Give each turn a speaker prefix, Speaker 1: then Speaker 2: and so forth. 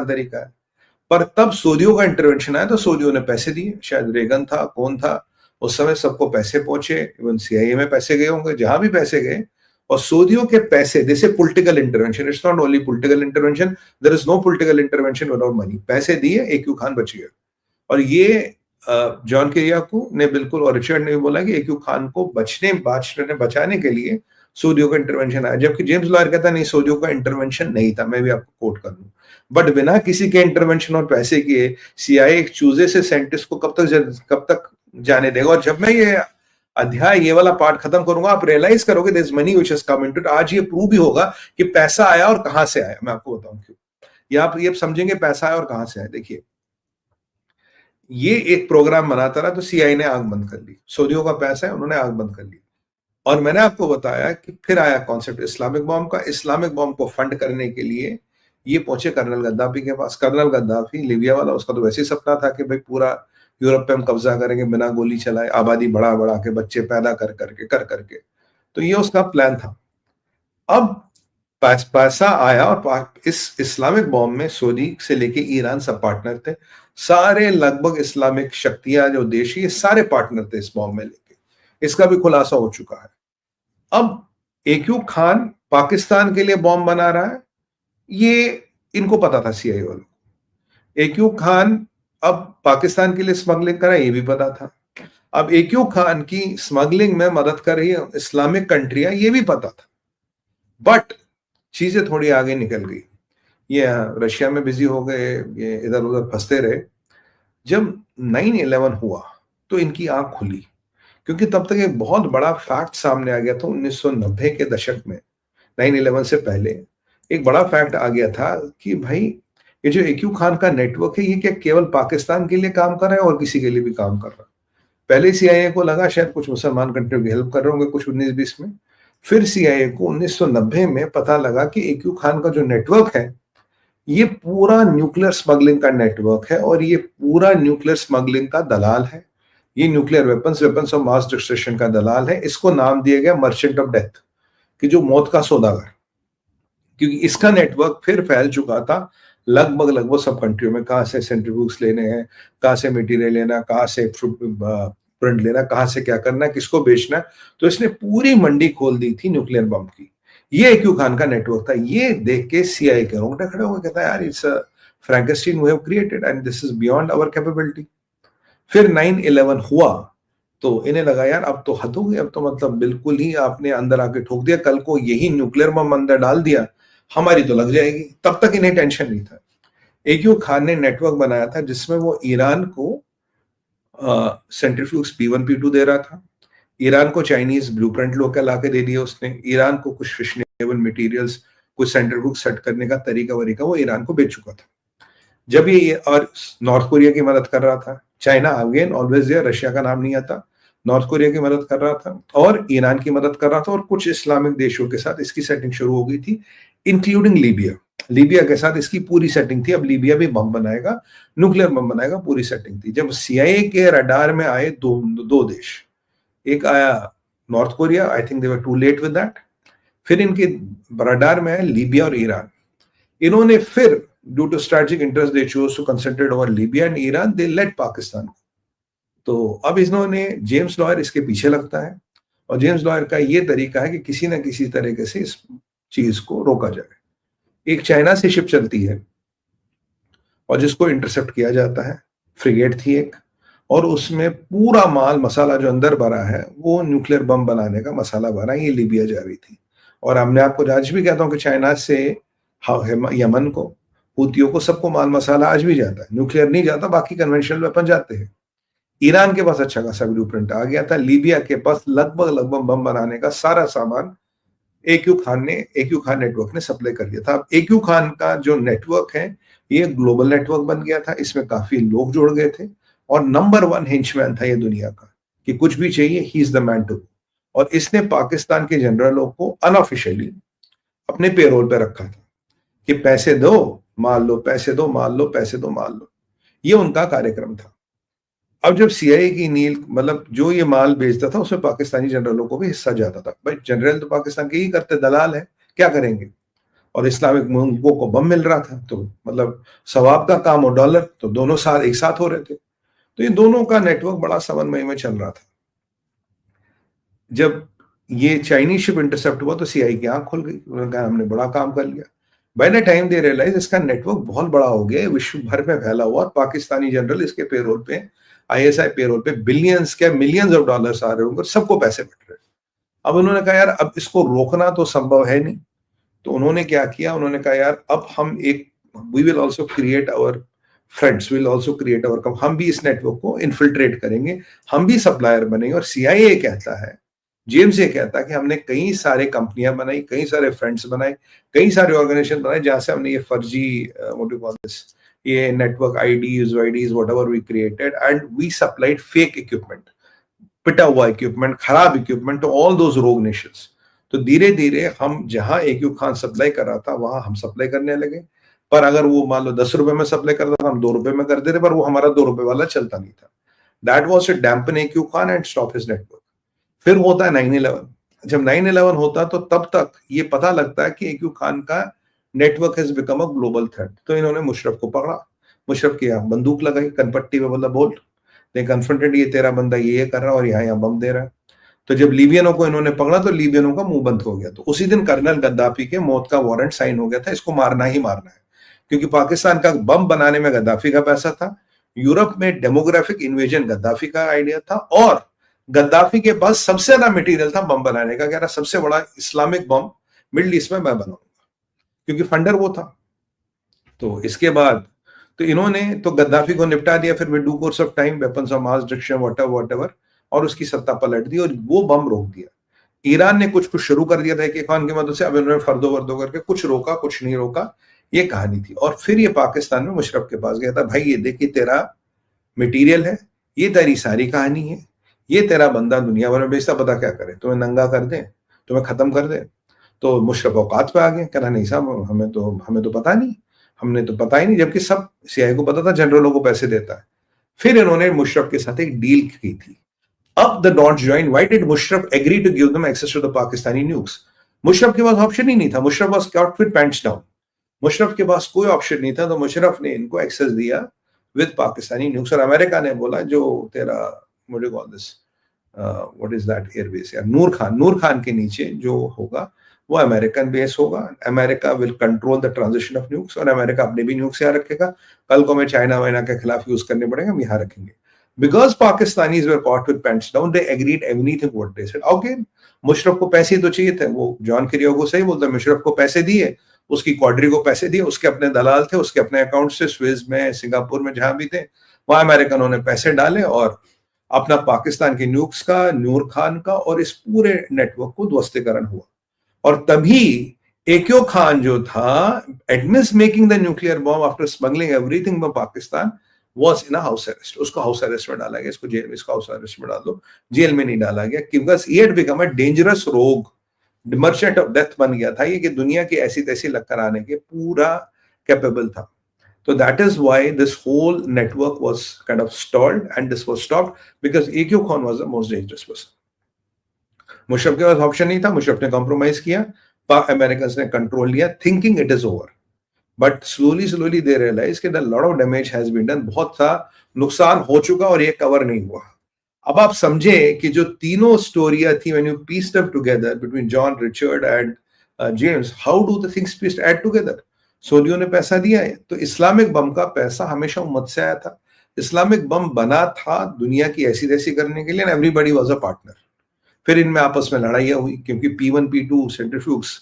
Speaker 1: तरीका है। पर तब सऊदियों का इंटरवेंशन आया तो सऊदियों ने पैसे दिए, शायद रेगन था, कौन था, उस समय सबको पैसे पहुंचे, इवन सीआईए में पैसे गए होंगे, जहां भी पैसे गए, और सऊदियों के पैसे, जैसे political intervention, it's not only political intervention, there is no political intervention without money. पैसे दिए, एक्यू खान बच गया। और ये जॉन किरियाकू ने बिल्कुल, और रिचर्ड ने भी बोला कि एक्यू खान को बचाने के लिए सऊदियों का इंटरवेंशन आया, जबकि जेम्स लॉयर कहता नहीं, सऊदियों का इंटरवेंशन नहीं था। मैं भी आपको कोट कर लूं, बट बिना किसी के इंटरवेंशन और पैसे के सीआईए एक चूजे से साइंटिस्ट को कब तक जाने देगा। और जब मैं ये अध्याय, ये वाला पार्ट खत्म करूंगा, आप रियलाइज करोगे there is money which has come into it. आज ये प्रूव भी होगा कि पैसा आया और कहां से आया। मैं आपको बताऊं क्यों, या आप ये समझेंगे पैसा आया और कहां से आया। देखिए, ये एक प्रोग्राम बनाता रहा तो सीआईए ने आंख बंद कर ली, सऊदियों का पैसा है, उन्होंने आंख बंद कर ली। और मैंने आपको बताया कि फिर आया कॉन्सेप्ट इस्लामिक बॉम्ब का। इस्लामिक बॉम्ब को फंड करने के लिए ये पहुंचे कर्नल गद्दाफी के पास। कर्नल गद्दाफी लिबिया वाला, उसका तो वैसे ही सपना था कि भाई पूरा यूरोप पे हम कब्जा करेंगे, बिना गोली चलाए, आबादी बढ़ा बढ़ा के, बच्चे पैदा कर करके। तो ये उसका प्लान था। अब पैसा आया, और इस इस्लामिक बॉम्ब में सऊदी से लेके ईरान सब पार्टनर थे। सारे लगभग इस्लामिक शक्तियां, जो देश, ये सारे पार्टनर थे इस बॉम्ब में लेके। इसका भी खुलासा हो चुका है। अब एक्यू खान पाकिस्तान के लिए बॉम्ब बना रहा है, ये इनको पता था सीआईए वालों को। एक्यू खान अब पाकिस्तान के लिए स्मगलिंग कर रहा है, ये भी पता था। अब एक्यू खान की स्मगलिंग में मदद कर रही है इस्लामिक कंट्रियां, ये भी पता था। बट चीजें थोड़ी आगे निकल गई। ये रशिया में बिजी हो गए, ये इधर उधर फंसते रहे। जब 9/11 हुआ तो इनकी आंख खुली, क्योंकि तब तक एक बहुत बड़ा फैक्ट सामने आ गया था। 1990 के दशक में, 9/11 से पहले एक बड़ा फैक्ट आ गया था कि भाई, ये जो एक्यू खान का नेटवर्क है, ये क्या केवल पाकिस्तान के लिए काम कर रहा है और किसी के लिए भी काम कर रहा है? पहले सीआईए को लगा शायद कुछ मुसलमान कंट्रियों की हेल्प कर रहे होंगे कुछ 19-20 में। फिर सीआईए को 1990 में पता लगा कि एक्यू खान का जो नेटवर्क है, ये पूरा न्यूक्लियर स्मगलिंग का नेटवर्क है, और ये पूरा न्यूक्लियर स्मगलिंग का दलाल है। ये nuclear weapons of mass destruction का दलाल है। इसको नाम दिया गया मर्चेंट ऑफ डेथ, कि जो मौत का सौदागर, क्योंकि इसका नेटवर्क फिर फैल चुका था लगभग सब कंट्रियों में। कहां से सेंट्रीफ्यूज लेने हैं, कहां से मटेरियल लेना, कहां से प्रिंट लेना, कहां से क्या करना, किसको बेचना। तो इसने पूरी मंडी खोल दी थी न्यूक्लियर बम की। ये एक्यू खान का नेटवर्क था। ये देख के सीआईए के रोंगटे खड़े हो गए, कहता है यार, it's Frankenstein we have created and this is beyond our capability. फिर 9/11 हुआ तो इन्हें लगा यार अब तो हद हो गई, अब तो मतलब बिल्कुल ही आपने अंदर आके ठोक दिया। कल को यही न्यूक्लियर बम अंदर डाल दिया, हमारी तो लग जाएगी। तब तक इन्हें टेंशन नहीं था। एक्यू खान ने नेटवर्क बनाया था जिसमें वो ईरान को सेंट्रीफ्यूज P1 P2 दे रहा था, ईरान को चाइनीज ब्लूप्रिंट लोग लाके दे दिया उसने, ईरान को कुछ फिशनेबल मटेरियल्स, कुछ सेंट्रीफ्यूज सेट करने का तरीका वरीका वो ईरान को बेच चुका था। जब ये, और नॉर्थ कोरिया की मदद कर रहा था, China again always there, Russia का नाम नहीं आता, नॉर्थ कोरिया की मदद कर रहा था और ईरान की मदद कर रहा था, और कुछ इस्लामिक देशों के साथ इसकी सेटिंग शुरू हो गई थी, इंक्लूडिंग लीबिया। लीबिया के साथ इसकी पूरी सेटिंग थी। अब लीबिया भी बम बनाएगा, न्यूक्लियर बम बनाएगा, पूरी सेटिंग थी। जब सीआईए के रडार में आए दो देश, एक आया North Korea, I think they were too late with that. फिर इनके रडार में आया लीबिया और ईरान। इन्होंने फिर due to strategic interest they chose to concentrate over Libya and Iran, they let Pakistan. तो अब इन्होंने, जेम्स लॉयर इसके पीछे लगता है, और जेम्स लॉयर का ये तरीका है कि किसी ना किसी तरीके से इस चीज को रोका जाए। एक चाइना से शिप चलती है और जिसको इंटरसेप्ट किया जाता है, फ्रिगेट थी एक, और उसमें पूरा माल मसाला जो अंदर भरा है वो न्यूक्लियर बम बनाने का मसाला भरा, ये लीबिया जा रही थी। और हमने आपको आज भी कहता हूं कि चाइना से यमन को, हूतियों को, सबको माल मसाला आज भी जाता है, न्यूक्लियर नहीं जाता, बाकी कन्वेंशनल वेपन जाते हैं। ईरान के पास अच्छा खासा ब्लूप्रिंट आ गया था, लीबिया के पास लगभग बम बनाने का सारा सामान एक्यू खान नेटवर्क ने सप्लाई कर दिया था। अब एक्यू खान का जो नेटवर्क है, ये ग्लोबल नेटवर्क बन गया था, इसमें काफी लोग जुड़ गए थे, और नंबर 1 हिंचमैन था ये दुनिया का, कि कुछ भी चाहिए he is the man too. और इसने पाकिस्तान के जनरलों को अनऑफिशियली अपने पेरोल पे रखा था कि पैसे दो माल लो, पैसे दो माल लो, पैसे दो माल लो। ये उनका कार्यक्रम था। अब जब सीआईए की नील, मतलब जो ये माल बेचता था, उसमें पाकिस्तानी जनरलों को भी हिस्सा जाता था। भाई जनरल तो पाकिस्तान के ही करते, दलाल है, क्या करेंगे। और इस्लामिक मुल्कों को बम मिल रहा था, तो मतलब सवाब का काम और डॉलर, तो दोनों साथ एक साथ हो रहे थे। तो ये दोनों का नेटवर्क बड़ा समन्वय में चल रहा था। जब ये चाइनीज शिप इंटरसेप्ट हुआ तो सीआई की आंख खुल गई, उन्होंने कहा हमने बड़ा काम कर लिया। By the time they realize इसका नेटवर्क बहुत बड़ा हो गया, विश्व भर में फैला हुआ, और पाकिस्तानी जनरल इसके पेरोल पे, आईएसआई पेरोल पे बिलियंस के मिलियंस ऑफ डॉलर्स आ रहे होंगे, सबको पैसे मिल रहे। अब उन्होंने कहा यार अब इसको रोकना तो संभव है नहीं, तो उन्होंने क्या किया, उन्होंने कहा यार अब हम एक, we will also create our friends, will also create our, हम भी इस नेटवर्क को इन्फिल्ट्रेट करेंगे, हम भी सप्लायर बनेंगे। और सीआईए कहता है, जेम्स ये कहता है कि हमने कई सारे कंपनियां बनाई, कई सारे फ्रेंड्स बनाए, कई सारे ऑर्गेनाइजेशन बनाए, जहां से हमने ये फर्जी व्हाट डू कॉल दिस, ये network IDs YDs whatever we created, and we supplied fake equipment, पिटा हुआ इक्विपमेंट, खराब equipment to all those rogue nations. तो धीरे धीरे हम जहां एक्यूब खान सप्लाई कर रहा था वहां हम सप्लाई करने लगे, पर अगर वो मान लो 10 रुपए में सप्लाई करता था, हम 2 रुपए में कर देते, पर वो हमारा 2 रुपए वाला चलता नहीं था। That was to dampen A Q Khan and stop his network. फिर होता है 9/11। जब 9/11 होता तो तब तक ये पता लगता है कि एक्यूब खान का network has become a global threat. तो इन्होंने मुशर्रफ को पकड़ा, मुशर्रफ की यहाँ बंदूक लगाई, कनपट्टी में बोला बोल, दे कन्फ्रंटेड, ये तेरा बंदा ये कर रहा है और यहाँ बम दे रहा है। तो जब लीबियनों को इन्होंने पकड़ा तो लीबियनों का मुंह बंद हो गया। तो उसी दिन कर्नल गद्दाफी के मौत का वारंट साइन हो गया था, इसको मारना ही मारना है, क्योंकि पाकिस्तान का बम बनाने में गद्दाफी का पैसा था, यूरोप में डेमोग्राफिक इन्वेजन गद्दाफी का आइडिया था, और गद्दाफी के पास सबसे ज्यादा मटेरियल था बम बनाने का, कह रहा सबसे बड़ा इस्लामिक बम मिडिल ईस्ट में मैं बनाऊंगा, क्योंकि फंडर वो था। तो इसके बाद तो इन्होंने तो गद्दाफी को निपटा दिया, फिर with due course of time weapons of mass destruction whatever, और उसकी सत्ता पलट दी और वो बम रोक दिया। ईरान ने कुछ कुछ शुरू कर दिया था एक खान की मदद से, अब इन्होंने फर्दो वर्दो करके कुछ रोका कुछ नहीं रोका, ये कहानी थी। और फिर ये पाकिस्तान में मुशर्रफ के पास गया था, भाई ये देखिए तेरा मटेरियल है, ये तेरी सारी कहानी है, ये तेरा बंदा दुनिया भर में बेचता, पता क्या करे, तुम्हें नंगा कर दे, तुम्हें खत्म कर दे। तो मुशर्रफ औकात पे आ गए, कहना नहीं साहब हमें तो पता नहीं, हमने तो पता ही नहीं, जबकि सब सीआईए को पता था, जनरलों को पैसे देता है। फिर इन्होंने मुशर्रफ के साथ एक डील की थी। अब the dots join, why did Musharraf agree to give them access to the Pakistani news? Musharraf के पास ऑप्शन ही नहीं था, Musharraf was caught with pants down, Musharraf के पास कोई ऑप्शन नहीं था, तो मुशर्रफ ने इनको एक्सेस दिया विद पाकिस्तानी न्यूज़। और अमेरिका ने बोला जो तेरा what do call this, what is that airbase यार, नूर खान के नीचे जो होगा वो अमेरिकन बेस होगा, America will control the transition of nukes, और अमेरिका अपने भी न्यूक्स यहाँ रखेगा, कल को हमें चाइना वाइना के खिलाफ यूज करने पड़ेंगे, हम यहाँ रखेंगे। Because Pakistanis were caught with pants down, they agreed everything what they said. Okay, Musharraf को पैसे तो चाहिए थे, वो जॉन किरियोगो सही बोलता है, मुशर्रफ को पैसे दिए, उसकी क्वाड्री को पैसे दिए, उसके अपने दलाल थे, उसके अपने अकाउंट से स्विस में, सिंगापुर में, जहां भी थे वहां अमेरिकनों ने पैसे डाले और अपना पाकिस्तान के न्यूक्स का, नूर खान का और इस पूरे नेटवर्क को ध्वस्तीकरण हुआ। और तभी एक्यो खान जो था, admits making the nuclear bomb after smuggling everything from Pakistan, was in a house arrest. उसको हाउस अरेस्ट में डाला गया, इसको जेल, इसको हाउस अरेस्ट में डाल दो, जेल में नहीं डाला गया, because he had become a dangerous रोग, मर्चेंट ऑफ डेथ बन गया था ये, कि दुनिया की ऐसी तैसी लक्कर आने के पूरा कैपेबल था। So that is why this whole network was kind of stalled, and this was stopped because AQ Khan was the most dangerous person. Musharraf के पास ऑप्शन नहीं था, मुशर्रफ ने कॉम्प्रोमाइज किया, अमेरिकन ने कंट्रोल लिया, thinking it is over, but slowly they realise कि the lot of damage has been done, बहुत सा नुकसान हो चुका और ये कवर नहीं हुआ। अब आप समझे कि जो तीनों स्टोरियां थी, when you pieced up together between John, Richard and James, how do the things pieced add together? सऊदियों ने पैसा दिया है, तो इस्लामिक बम का पैसा हमेशा उम्मत से आया था, इस्लामिक बम बना था दुनिया की ऐसी तैसी करने के लिए, एवरीबॉडी वाज अ पार्टनर। फिर इनमें आपस में लड़ाइयां हुई, क्योंकि P1 P2 सेंट्रीफ्यूग्स